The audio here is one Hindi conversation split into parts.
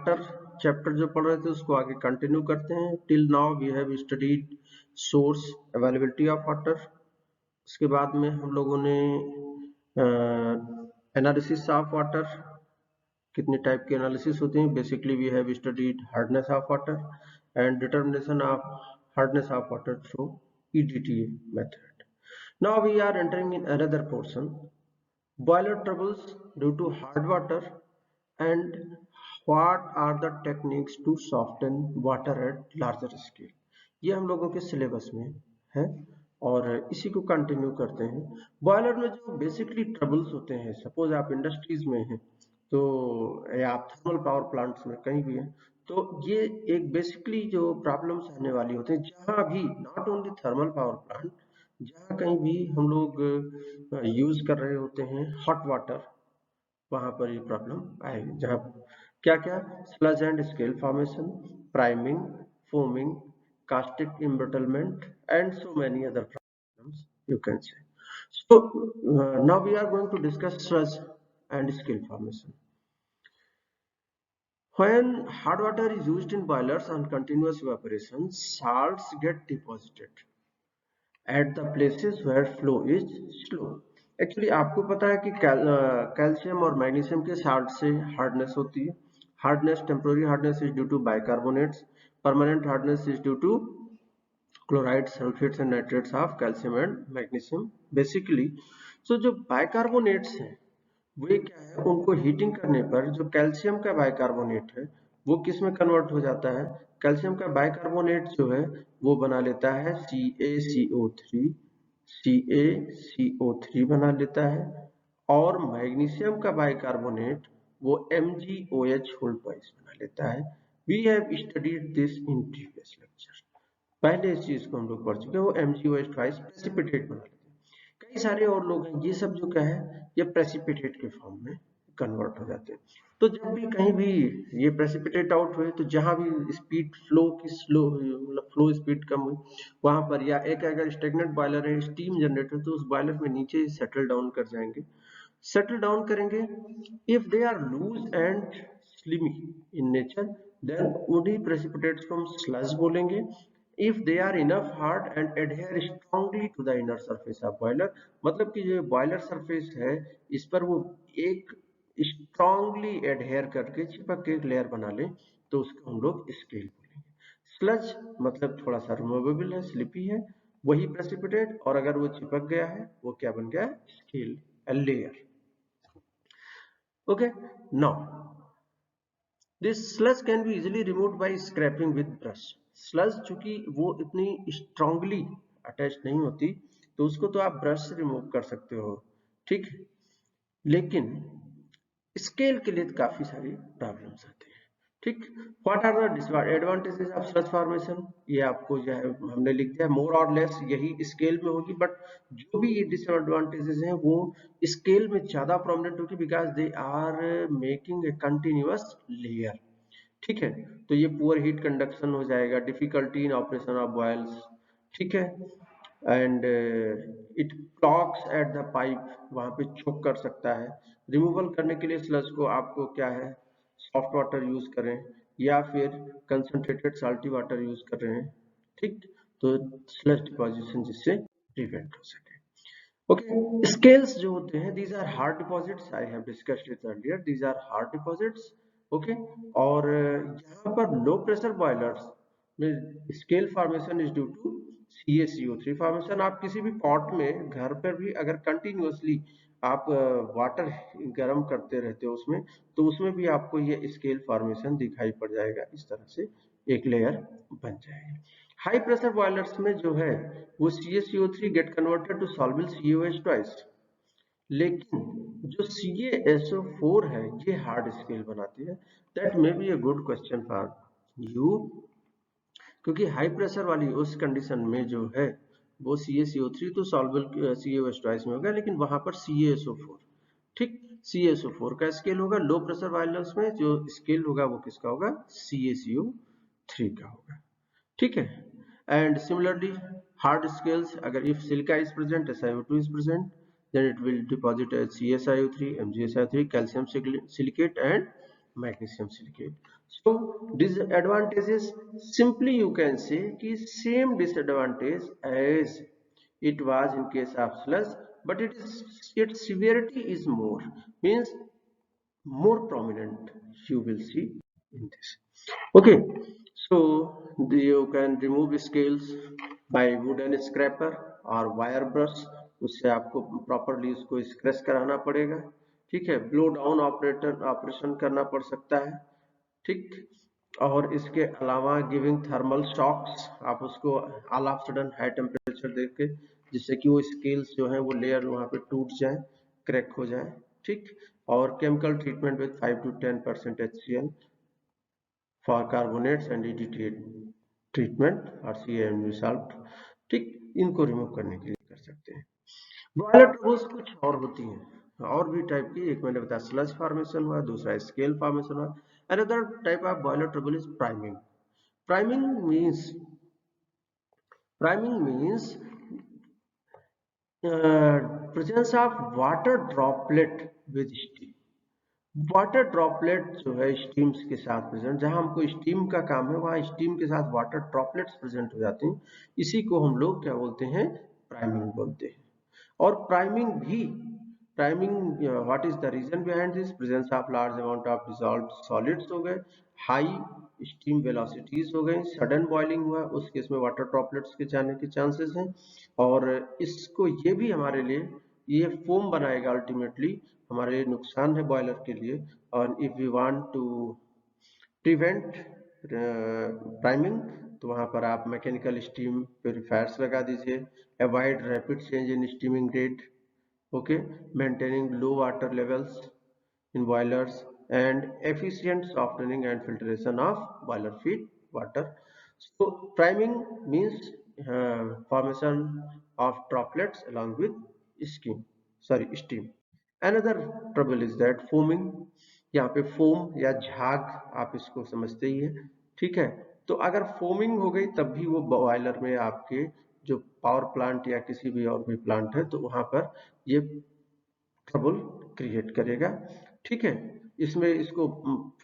वाटर चैप्टर जो पढ़ रहे थे उसको आगे कंटिन्यू करते हैं। Till now we have studied source, availability of water. उसके बाद में हम लोगों ने एनालिसिस ऑफ वाटर, कितने टाइप के एनालिसिस होते हैं। Basically we have studied hardness of water and determination of hardness of water through EDTA method. Now we are entering in another portion, boiler troubles due to hard water and what are the techniques to soften water at larger scale. ये हम लोगों के सिलेबस में है और इसी को कंटिन्यू करते हैं। बॉयलर में जो बेसिकली ट्रबल्स होते हैं, सपोज आप इंडस्ट्रीज में हैं तो या आप थर्मल पावर प्लांट्स में कहीं भी हैं, तो ये एक बेसिकली जो प्रॉब्लम्स आने वाली होते हैं जहां भी, not only thermal power plant, जहां कहीं भी हम लोग यूज कर रहे होते हैं हॉट वाटर, वहां पर ये प्रॉब्लम आएगी। जहां क्या क्या, sludge and scale formation, priming, foaming, caustic embrittlement and so many other problems you can say. So now we are going to discuss sludge and scale formation. When hard water is used in boilers on continuous evaporation, salts get deposited at the places where flow is slow. Actually आपको पता है कि कैल्शियम और मैग्नीशियम के साल्ट से हार्डनेस होती है। Hardness, temporary hardness is due to bicarbonates, permanent hardness is due to chloride, sulphates and nitrates of calcium and magnesium basically. So जो बाइकार्बोनेट्स हैं वे क्या है, उनको हीटिंग करने पर जो कैल्शियम का बाइकार्बोनेट है वो किस में कन्वर्ट हो जाता है, कैल्शियम का बाइकार्बोनेट जो है वो बना लेता है CaCO3, CaCO3 बना लेता है, और मैग्नीशियम का बाइकार्बोनेट वो MgOH होल ट्वाइस बना लेता है। We have studied this in previous lecture. पहले इस चीज को हम लोग पढ़ चुके हैं, वो MgOH ट्वाइस प्रेसिपिटेट बना लेते हैं। कई सारे और लोग हैं, ये सब जो क्या है ये प्रेसिपिटेट के फॉर्म में कन्वर्ट हो जाते हैं। तो जब भी कहीं भी ये प्रेसिपिटेट आउट हुए तो जहां भी स्पीड फ्लो की स्लो मतलब फ्लो स्पीड कम हुई वहां पर, या एक अगर स्टेगनेंट बॉयलर है, स्टीम जनरेटर, तो उस बॉयलर में नीचे सेटल डाउन कर जाएंगे, सेटल डाउन करेंगे। If they are loose and slimy in nature then उन्हीं प्रेसिपिटेट्स को हम स्लज बोलेंगे। If they are enough hard and adhere strongly to the inner surface of boiler, मतलब कि जो बॉयलर सरफेस है इस पर वो एक स्ट्रांगली एडहेयर करके चिपक के एक लेयर बना ले तो उसको हम लोग स्केल बोलेंगे। स्लज मतलब थोड़ा सा रिमूवेबल है, स्लिपी है, वही प्रेसिपिटेट, और अगर वो चिपक गया है वो क्या बन गया, scale, layer. Okay, now this sludge can be easily removed by scraping with brush. Sludge चूंकि वो इतनी strongly attached नहीं होती तो उसको तो आप ब्रश से रिमूव कर सकते हो, ठीक, लेकिन स्केल के लिए काफी सारी प्रॉब्लम्स आती है, ठीक। What are the disadvantages of sludge formation, ये आपको जो है हमने लिख दिया, मोर और लेस यही स्केल में होगी, बट जो भी ये डिसएडवांटेजेस हैं वो स्केल में ज्यादा प्रोमिनेंट होगी because they are making a continuous layer, ठीक है। तो ये पुअर हीट कंडक्शन हो जाएगा, difficulty in operation of boilers, ठीक है, and it clogs at the pipe, वहां पे चोक कर सकता है। रिमूवल करने के लिए स्लज को आपको क्या है, सॉफ्ट वाटर यूज करें या फिर कंसंट्रेटेड साल्टी वाटर यूज कर रहे हैं, ठीक, तो स्लज डिपोजिशन जिससे प्रिवेंट हो सके। ओके, स्केल्स जो होते हैं these are hard deposits, I have discussed it earlier, these are hard deposits, okay. और यहाँ पर लो प्रेशर बॉयलर्स में scale formation is due to CaCO3 formation. आप किसी भी पॉट में घर पर भी अगर कंटिन्यूअसली आप वाटर गर्म करते रहते हो उसमें, तो उसमें भी आपको ये स्केल फॉर्मेशन दिखाई पड़ जाएगा, इस तरह से एक लेयर बन जाएगी। हाई प्रेशर बॉयलर्स में जो है वो CaCO3 get converted to soluble CaOH twice, लेकिन जो CaSO4 है ये हार्ड स्केल बनाती है। That may be a good question for you, क्योंकि हाई प्रेशर वाली उस कंडीशन में जो है वो CaCO3 तो सॉल्युबल CaOH ट्वाइस में होगा, लेकिन वहां पर CaSO4, ठीक, CaSO4 का स्केल होगा। लो प्रेशर बॉयलर्स में जो स्केल होगा वो किसका होगा, CaCO3 का होगा, ठीक है। एंड सिमिलरली हार्ड स्केल्स, अगर if silica is present, SiO2 is present, then it will deposit as CSiO3, MgSiO3, calcium silicate and magnesium silicate. So disadvantages, simply you can say कि same disadvantage as it was in case of sludge, but its severity is more, means more prominent you will see in this. Okay, so you can remove scales by wooden scraper or wire brush. उससे आपको प्रॉपरली उसको स्क्रैच कराना पड़ेगा, ठीक है। ब्लो डाउन ऑपरेशन करना पड़ सकता है, ठीक। और इसके अलावा गिविंग थर्मल शॉक्स, आप उसको all of sudden high temperature देख के, जिससे कि वो स्केल्स जो है वो लेयर वहाँ पे टूट जाए, क्रैक हो जाए, ठीक। और chemical treatment with 5 to 10% HCl for carbonates and EDTA treatment और CAMU सॉल्ट, ठीक। इनको रिमूव करने के लिए कर सकते हैं। बॉयलर ट्रबल्स कुछ और होती हैं, और भी टाइप की, एक मैंने बताया स्लज फॉर्मेशन हुआ, दूसरा स्केल फॉर्मेशन हुआ। Another type of boiler trouble is priming. Priming means presence of water droplet with steam. Water droplet जो है स्टीम्स के साथ प्रेजेंट, जहां हमको स्टीम का काम है वहां स्टीम के साथ वाटर ड्रॉपलेट्स प्रेजेंट हो जाते हैं, इसी को हम लोग क्या बोलते हैं, प्राइमिंग बोलते हैं। और priming what is the reason behind this, presence of large amount of dissolved solids हो गए, हाई स्टीम वेलोसिटीज हो गई, सडन बॉइलिंग हुआ, उस केस में वाटर ड्रॉपलेट्स के जाने के चांसेस हैं। और इसको ये भी हमारे लिए ये फोम बनाएगा, अल्टीमेटली हमारे लिए नुकसान है बॉयलर के लिए। और if we want to prevent priming, तो वहां पर आप मैकेनिकल स्टीम प्यूरिफायर्स लगा दीजिए, avoid rapid change in steaming rate, okay, maintaining low water levels in boilers, and efficient softening and filtration of boiler feed water. So priming means formation of droplets along with steam. Another trouble is that foaming, यहाँ पे फोम या झाग आप इसको समझते ही है, ठीक है। तो अगर फोमिंग हो गई तब भी वो बॉयलर में आपके जो पावर प्लांट या किसी भी और भी प्लांट है तो वहां पर ये ट्रबल क्रिएट करेगा, ठीक है। इसमें इसको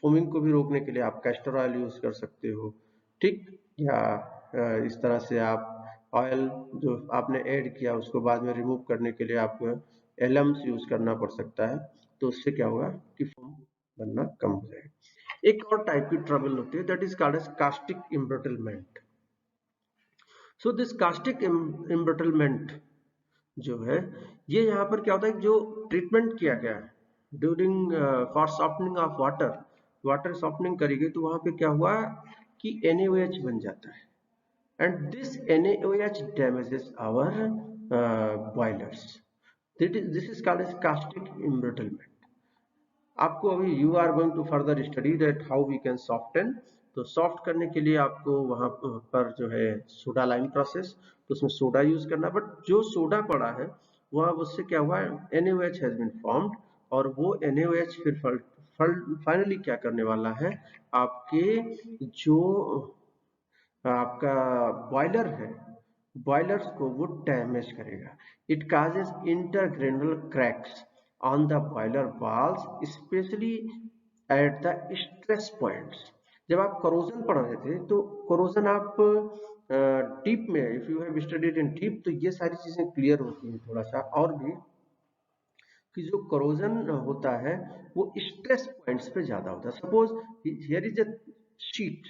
फोमिंग को भी रोकने के लिए आप कैस्टर ऑयल यूज कर सकते हो, ठीक। या इस तरह से आप ऑयल जो आपने ऐड किया उसको बाद में रिमूव करने के लिए आपको एलम्स यूज करना पड़ सकता है, तो उससे क्या होगा कि फोम बनना कम हो जाएगा। एक और टाइप की ट्रबल होती है, that is called as caustic embrittlement. So this caustic embrittlement जो है, ये यहाँ पर क्या होता है, जो ट्रीटमेंट किया गया है during for softening of water softening करी गई, तो वहां पे क्या हुआ कि NaOH बन जाता है, and this NaOH damages our boilers. This is called as caustic embrittlement. आपको अभी you are going to further study that how we can soften. तो सॉफ्ट करने के लिए आपको वहां पर जो है सोडा लाइम प्रोसेस, तो उसमें सोडा यूज करना, बट जो सोडा पड़ा है वह उससे क्या हुआ, NaOH हैज बीन फॉर्म्ड, और वो NaOH फिर फाइनली क्या करने वाला है, आपके जो आपका बॉयलर है, बॉयलर्स को वो डैमेज करेगा। It causes intergranular cracks on the boiler walls, specially at the stress points. जब आप करोजन पढ़ रहे थे तो करोजन आप डीप में, if you have studied in deep, तो ये सारी चीजें क्लियर होती हैं थोड़ा सा और भी, कि जो करोजन होता है वो स्ट्रेस पॉइंट्स पे ज्यादा होता है। Suppose here is a sheet,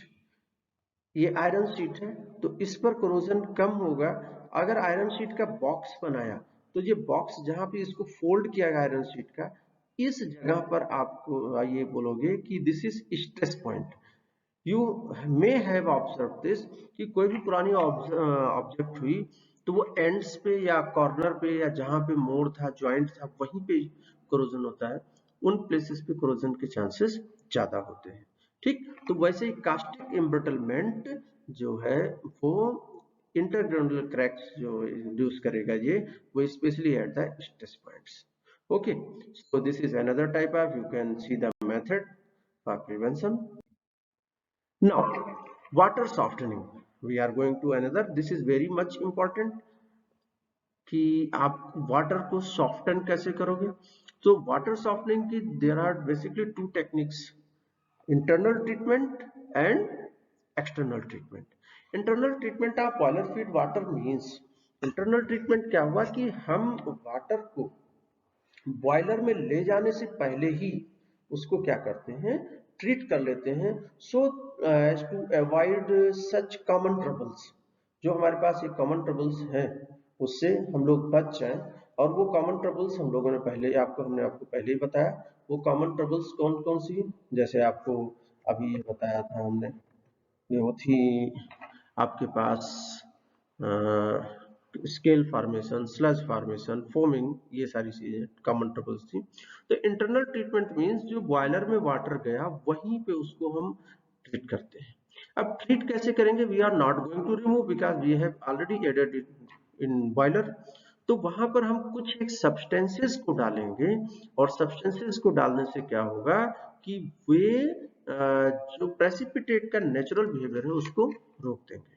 ये आयरन शीट है, तो इस पर कोरोजन कम होगा। अगर आयरन शीट का बॉक्स बनाया, तो ये बॉक्स जहां पे इसको फोल्ड किया गया आयरन शीट का, इस जगह पर आपको ये बोलोगे कि this is stress point. You may have observe this, कि कोई भी पुरानी ऑब्जेक्ट हुई तो वो एंड्स पे या कॉर्नर पे या जहां पे मोड़ था, ज्वाइंट था, वहीं पे कोरोजन होता है, उन प्लेसेस पे कोरोजन के चांसेस ज्यादा होते हैं, ठीक। तो वैसे ही कास्टिक एम्ब्रिटलमेंट जो है वो इंटरग्रेनुलर क्रैक्स जो इंड्यूस करेगा, ये वो specially at the stress points. Okay, so this is another type of, you can see the method for prevention. Now, water softening. We are going to another. This is very much important कि आप वाटर को सॉफ्टन कैसे करोगे। तो वाटर सॉफ्टनिंग की there are basically two techniques internal treatment and external treatment. Internal treatment of boiler feed water means, internal treatment क्या हुआ कि हम वाटर को बॉयलर में ले जाने से पहले ही उसको क्या करते हैं, ट्रीट कर लेते हैं, so as to avoid such common troubles. जो हमारे पास ये कॉमन ट्रबल्स हैं उससे हम लोग बच जाएं। और वो कॉमन ट्रबल्स हम लोगों ने हमने आपको पहले ही बताया। वो कॉमन ट्रबल्स कौन कौन सी, जैसे आपको अभी ये बताया था हमने, ये वो थी आपके पास scale formation, sludge formation, foaming, ये सारी चीजें कॉमन ट्रबल्स थी। तो इंटरनल ट्रीटमेंट मींस जो बॉयलर में वाटर गया वहीं पे उसको हम ट्रीट करते हैं। अब ट्रीट कैसे करेंगे, we are not going to remove because we have already added it in boiler. तो वहां पर हम कुछ एक सब्सटेंसेस को डालेंगे, और सब्सटेंसेस को डालने से क्या होगा कि वे जो प्रेसिपिटेट का नेचुरल बिहेवियर है उसको रोक देंगे।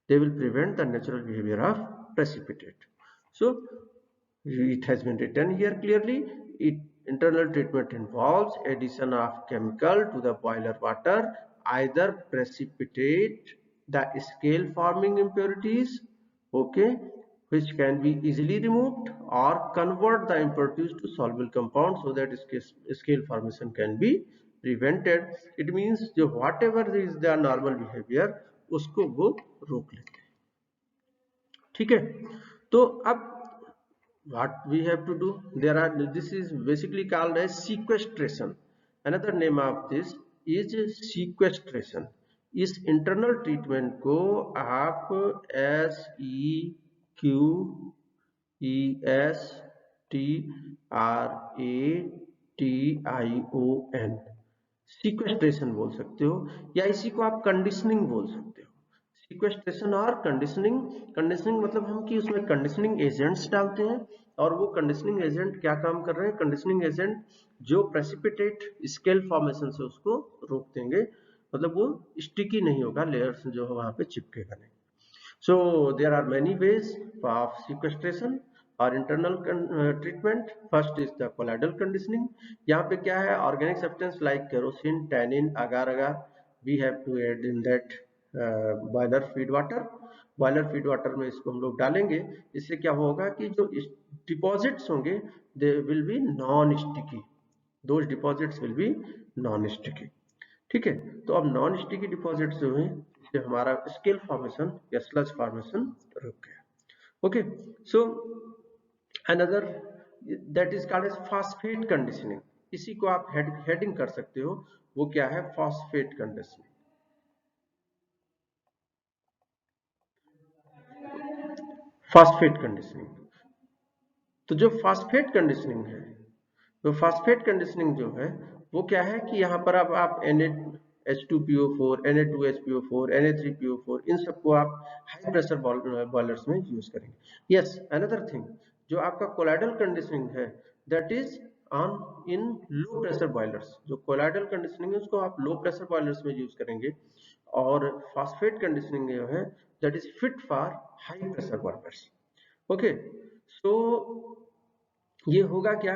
They will prevent the natural behavior of precipitate. So it has been written here clearly. Internal treatment involves addition of chemical to the boiler water, either precipitate the scale forming impurities, okay, which can be easily removed, or convert the impurities to soluble compounds so that scale formation can be prevented. It means जो whatever is the normal behavior उसको वो रोक लेते हैं। ठीक है, तो अब what we have to do, this is basically called as sequestration. Another name of this is sequestration. इस इंटरनल ट्रीटमेंट को आप SEQUESTRATION सीक्वेस्ट्रेशन बोल सकते हो, या इसी को आप कंडीशनिंग बोल सकते हो। सीक्वेस्ट्रेशन और कंडीशनिंग, कंडीशनिंग मतलब हम कि उसमें कंडीशनिंग एजेंट्स डालते हैं, और वो कंडीशनिंग एजेंट क्या काम कर रहे हैं, कंडीशनिंग एजेंट जो प्रेसिपिटेट स्केल फॉर्मेशन से उसको रोक देंगे, मतलब वो स्टिकी नहीं होगा, लेयर्स जो है वहां पे चिपकेगा नहीं। So there are many ways of sequestration or internal treatment. First is the colloidal conditioning. यहाँ पे क्या है, organic substance like kerosene, tannin, agar agar we have to add in that boiler feed water. Boiler feed water में इसको हम लोग डालेंगे, इससे क्या होगा कि जो डिपॉजिट्स होंगे they will be non sticky, those deposits will be non sticky. ठीक है, तो अब नॉन स्टिकी डिपॉजिट्स जो हैं इससे हमारा स्केल फॉर्मेशन या स्लज फॉर्मेशन रुक गया। Okay, so another that is called as phosphate conditioning. इसी को आप हेडिंग कर सकते हो, वो क्या है, फॉस्फेट कंडीशनिंग। फॉस्फेट कंडीशनिंग, तो जो फॉस्फेट कंडीशनिंग है, तो फॉस्फेट कंडीशनिंग जो है वो क्या है कि यहाँ पर अब आप Na2PO4, Na2HPO4, Na3PO4 इन सबको आप हाई प्रेशर बॉयलर्स में यूज करेंगे। यस, अनदर थिंग जो आपका कोलाइडल कंडीशनिंग है that is on in low pressure boilers. जो कोलाइडल कंडीशनिंग है उसको आप लो प्रेशर बॉयलर्स में यूज करेंगे, और फॉस्फेट कंडीशनिंग जो है that is fit for high pressure boilers. Okay, so ये होगा क्या,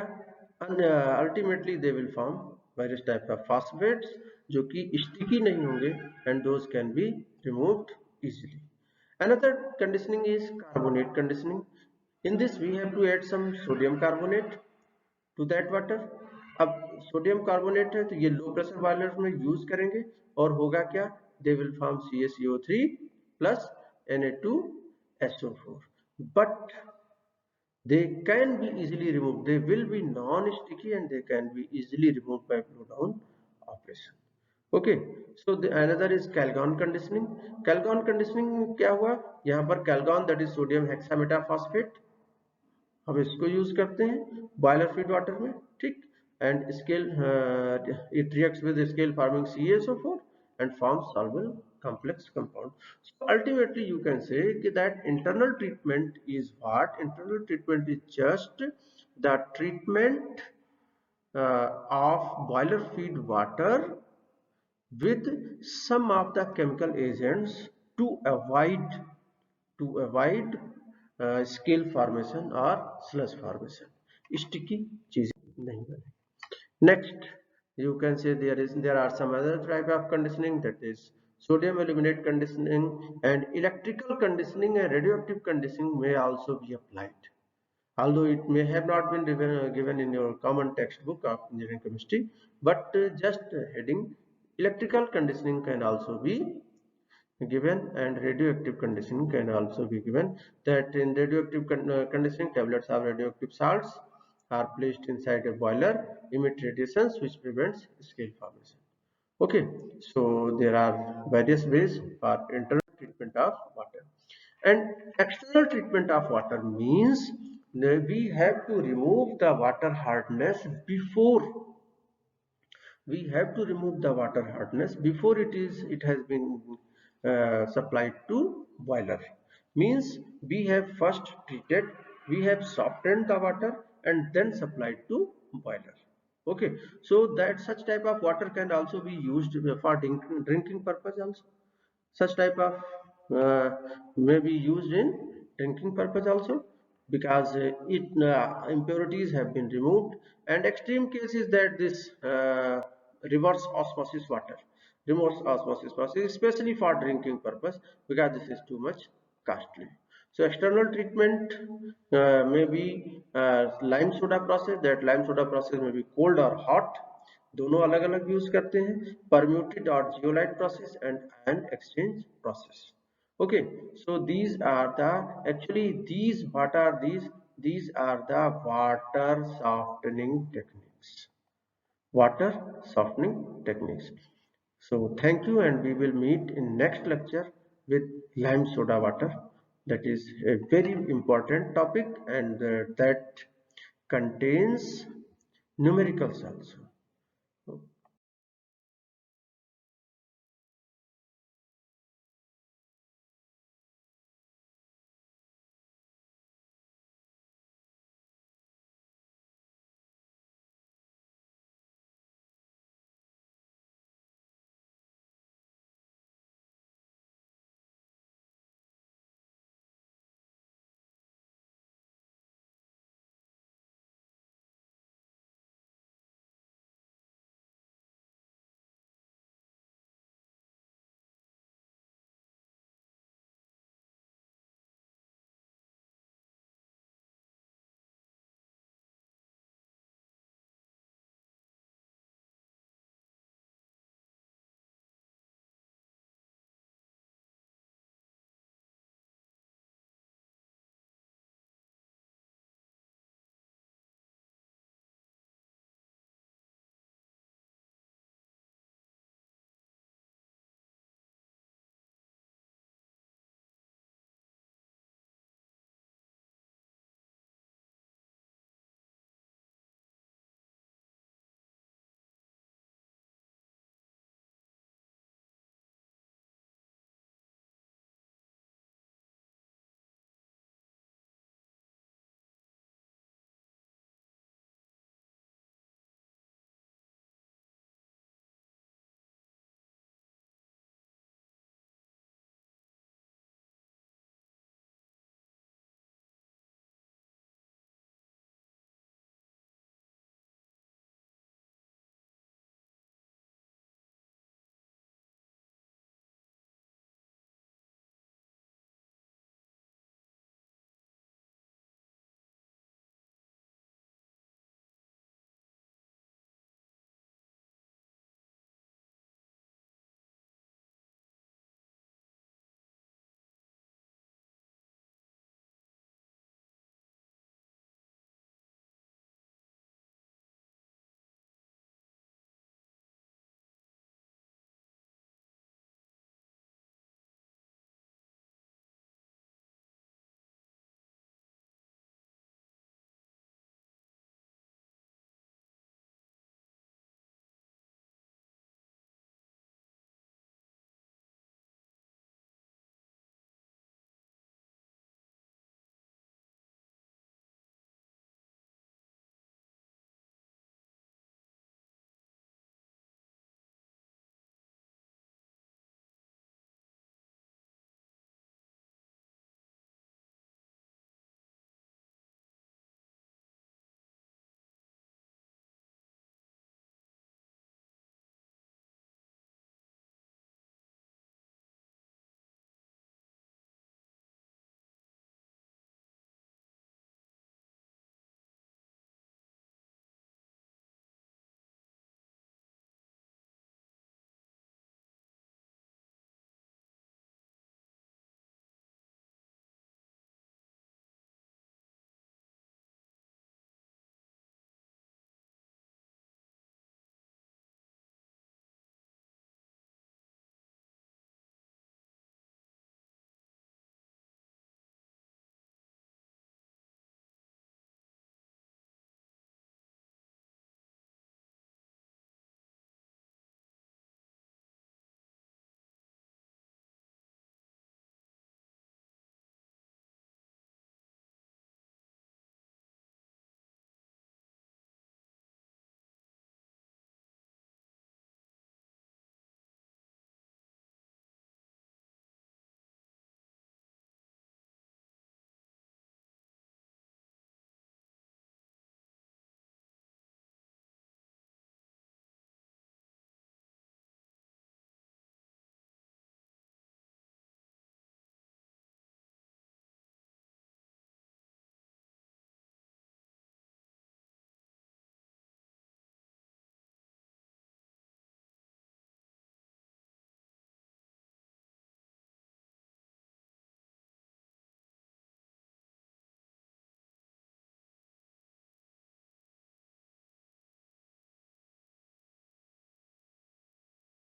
ultimately they will form various type of phosphates जो कि स्टिकी नहीं होंगे, and those can be removed easily. Another conditioning is carbonate conditioning. In this we have to add some sodium carbonate to that water. अब सोडियम कार्बोनेट है तो ये लो प्रेशर बॉयलर में यूज करेंगे, और होगा क्या, they will form CaCO3 plus Na2SO4, but they can be easily removed, they will be non-sticky and they can be easily removed by blow down operation. Okay, so another is Calgon conditioning. Calgon conditioning क्या हुआ, यहाँ पर Calgon that is sodium hexametaphosphate हम इसको यूज करते हैं बॉयलर फीड वाटर में, ठीक, and scale it reacts with scale forming CaSO4 and forms soluble complex compound. So ultimately you can say that internal treatment is what? Internal treatment is just the treatment of boiler feed water with some of the chemical agents to avoid scale formation और स्लज फॉर्मेशन, स्टिकी चीजें नहीं बने। Next You can say there are some other type of conditioning, that is sodium aluminate conditioning, and electrical conditioning and radioactive conditioning may also be applied, although it may have not been given in your common textbook of engineering chemistry, but just heading electrical conditioning can also be given, and radioactive conditioning can also be given. That in radioactive conditioning, tablets of radioactive salts are placed inside a boiler, emit radiations which prevents scale formation. Okay, so there are various ways for internal treatment of water. And external treatment of water means that we have to remove the water hardness before it has been supplied to boiler. Means we have first treated, we have softened the water and then supplied to boiler. Okay, so that such type of water can also be used for drinking purpose also. Such type of may be used in drinking purpose also, because impurities have been removed. And extreme case is that this reverse osmosis water, especially for drinking purpose, because this is too much costly. So external treatment may be lime soda process. That lime soda process may be cold or hot, दोनों अलग अलग यूज करते हैं. Permuted or zeolite process and ion exchange process. Okay, so these are the actually these what are these are the water softening techniques. Water softening techniques. So thank you, and we will meet in next lecture with lime soda water. That is a very important topic, and that contains numericals also.